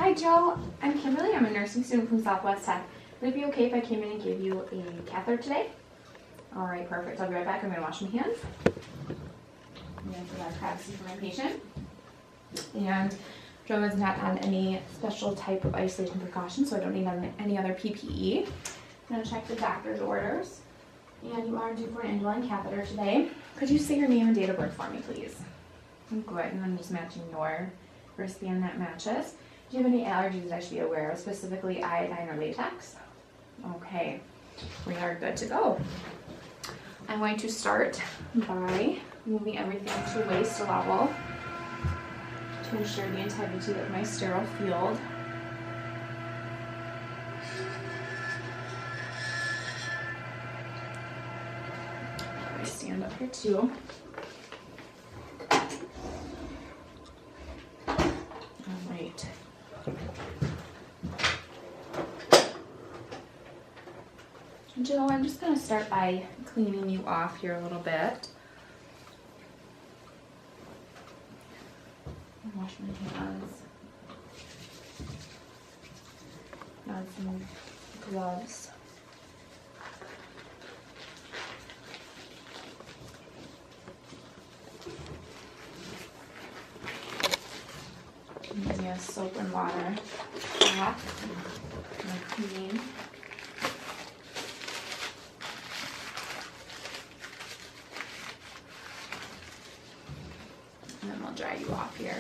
Hi Joe, I'm Kimberly. I'm a nursing student from Southwest Tech. Would it be okay if I came in and gave you a catheter today? All right, perfect. I'll be right back. I'm going to wash my hands. I'm going to put our privacy for my patient. And Joe is not on any special type of isolation precaution, so I don't need any other PPE. I'm going to check the doctor's orders. And you are due for an indwelling catheter today. Could you say your name and date of birth for me, please? Good, and I'm just matching your wristband that matches. Do you have any allergies that I should be aware of, specifically iodine or latex? Okay, we are good to go. I'm going to start by moving everything to waist level to ensure the integrity of my sterile field. I stand up here too. All right. Jill, I'm just going to start by cleaning you off here a little bit. Wash my hands. Add some gloves. Using a soap and water bath and clean. And then we'll dry you off here.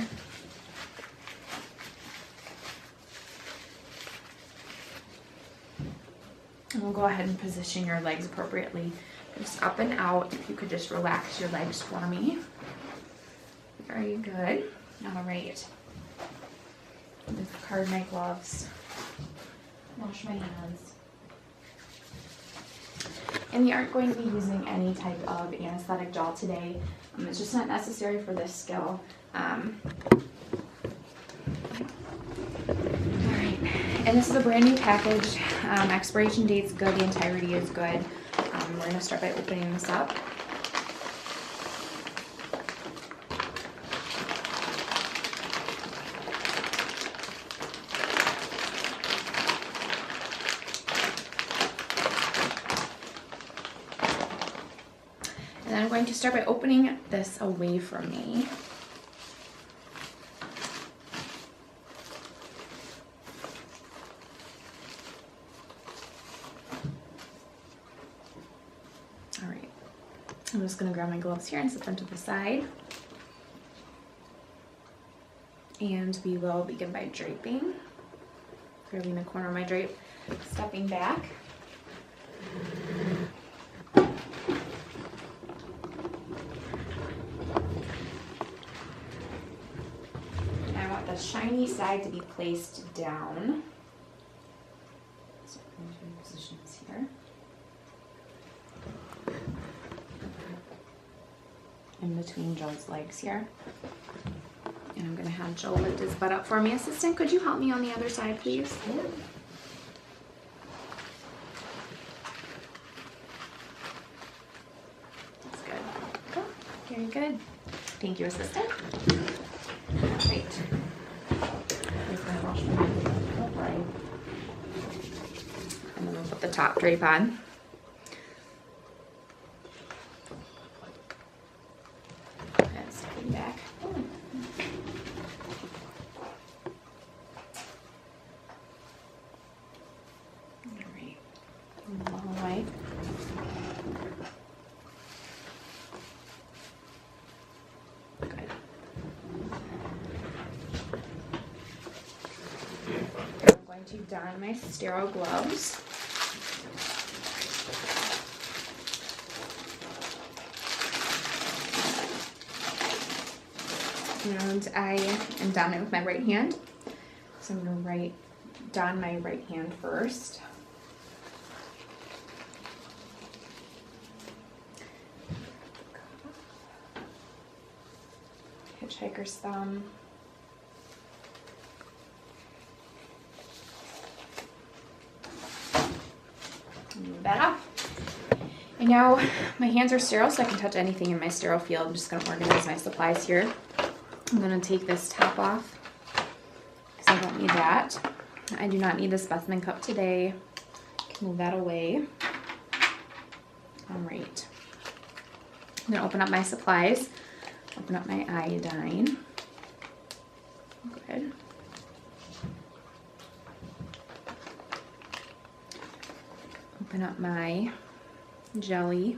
And we'll go ahead and position your legs appropriately. Just up and out. If you could just relax your legs for me. Very good. All right. Discard my gloves. Wash my hands. And we aren't going to be using any type of anesthetic gel today. It's just not necessary for this skill. All right, and this is a brand new package. Expiration date's good, the integrity is good. We're going to start by opening this up. And then I'm going to start by opening this away from me. All right, I'm just going to grab my gloves here and set them to the side. And we will begin by draping. Grabbing the corner of my drape, stepping back. The shiny side to be placed down. So I'm going to position this here. In between Joe's legs here. And I'm going to have Joe lift his butt up for me. Assistant, could you help me on the other side, please? Yeah. That's good. Cool. Very good. Thank you, assistant. All right. And then we'll put the top drape on. And stepping back. All right. Long way. Good. I'm going to don my sterile gloves. And I am donning it with my right hand. So I'm going to don my right hand first. Hitchhiker's thumb. Move that up. And now my hands are sterile, so I can touch anything in my sterile field. I'm just going to organize my supplies here. I'm going to take this top off because I don't need that. I do not need the specimen cup today. Can move that away. All right. I'm gonna open up my supplies. Open up my iodine. Good. Open up my jelly.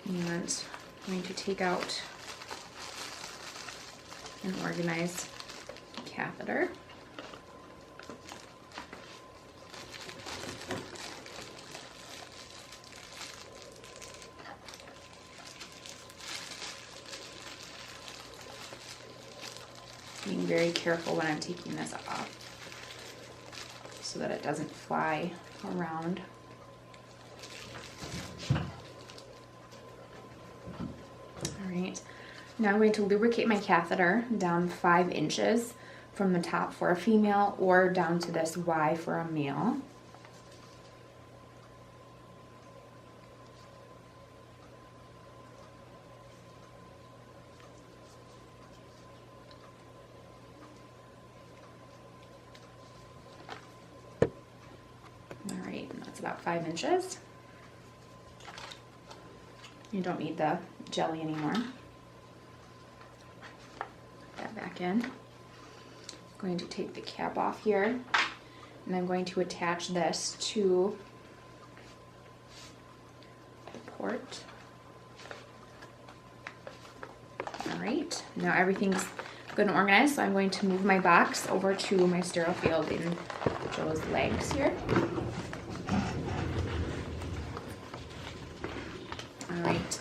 And I'm going to take out and organize the catheter. Being very careful when I'm taking this off so that it doesn't fly around. Alright, now I'm going to lubricate my catheter down 5 inches from the top for a female or down to this Y for a male. Alright, that's about 5 inches. You don't need the jelly anymore. Put that back in. I'm going to take the cap off here, and I'm going to attach this to the port. Alright, now everything's good and organized, so I'm going to move my box over to my sterile field in Joe's legs here. Alright,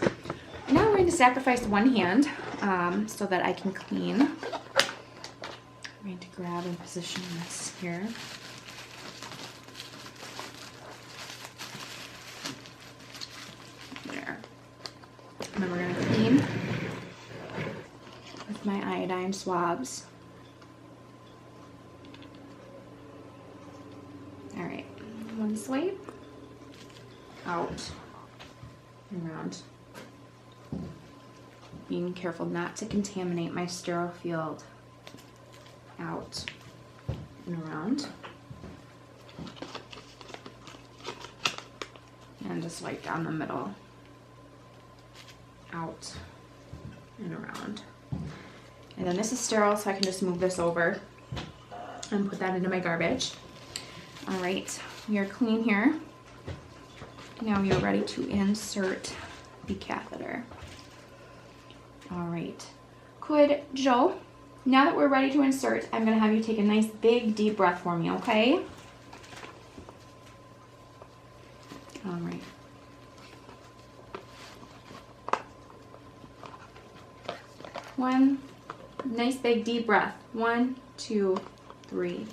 now I'm going to sacrifice one hand so that I can clean. I'm going to grab and position this here. There. And then we're going to clean with my iodine swabs. Alright, one swipe, out, and around. Being careful not to contaminate my sterile field. Out and around. And just wipe down the middle. Out and around. And then this is sterile, so I can just move this over and put that into my garbage. All right, you're clean here. Now you're ready to insert the catheter. All right, could Joe, now that we're ready to insert, I'm gonna have you take a nice big deep breath for me, okay? All right. One nice big deep breath. 1, 2, 3.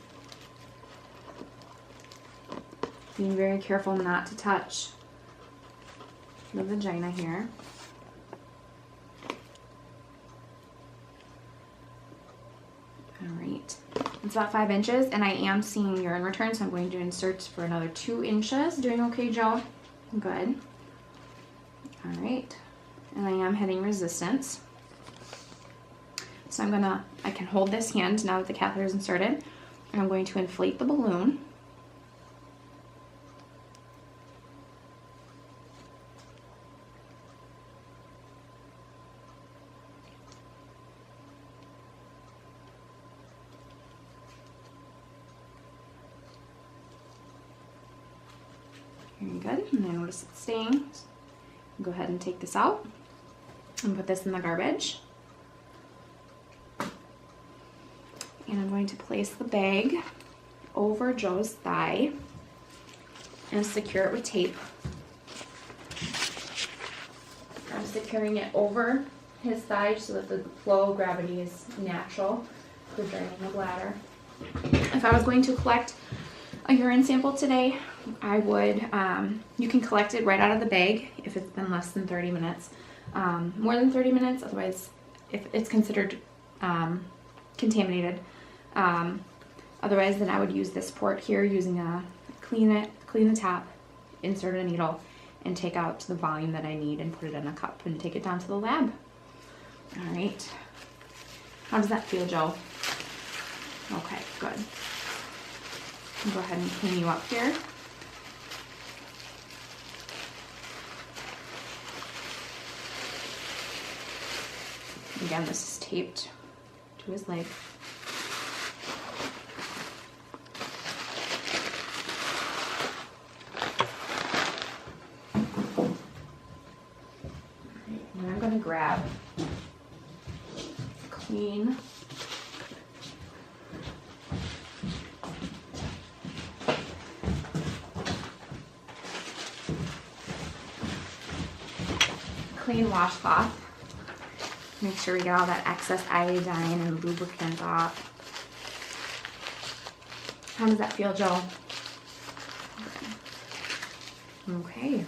Being very careful not to touch the vagina here. All right, it's about 5 inches, and I am seeing urine return, so I'm going to insert for another 2 inches. Doing okay, Joe? Good. All right, and I am hitting resistance. So I can hold this hand now that the catheter is inserted, and I'm going to inflate the balloon. Very good, and I notice it's staying. Go ahead and take this out and put this in the garbage. And I'm going to place the bag over Joe's thigh and secure it with tape. I'm securing it over his thigh so that the flow of gravity is natural for draining the bladder. If I was going to collect a urine sample today, I would, you can collect it right out of the bag if it's been less than 30 minutes. More than 30 minutes, otherwise, if it's considered contaminated. Otherwise, then I would use this port here using clean the tap, insert a needle, and take out the volume that I need and put it in a cup and take it down to the lab. All right. How does that feel, Joe? Okay, good. I'll go ahead and clean you up here. Again, this is taped to his leg. And I'm going to grab clean washcloth. Make sure we get all that excess iodine and lubricant off. How does that feel, Joe? Okay.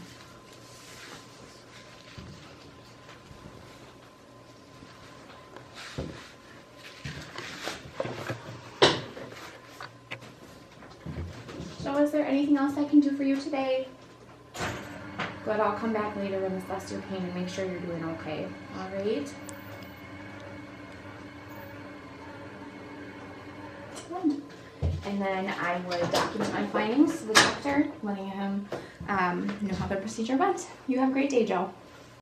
So is there anything else I can do for you today? Good, I'll come back later when assess your pain and make sure you're doing okay. All right? Good. And then I would document my findings to the doctor, letting him know how the procedure went. You have a great day, Joe.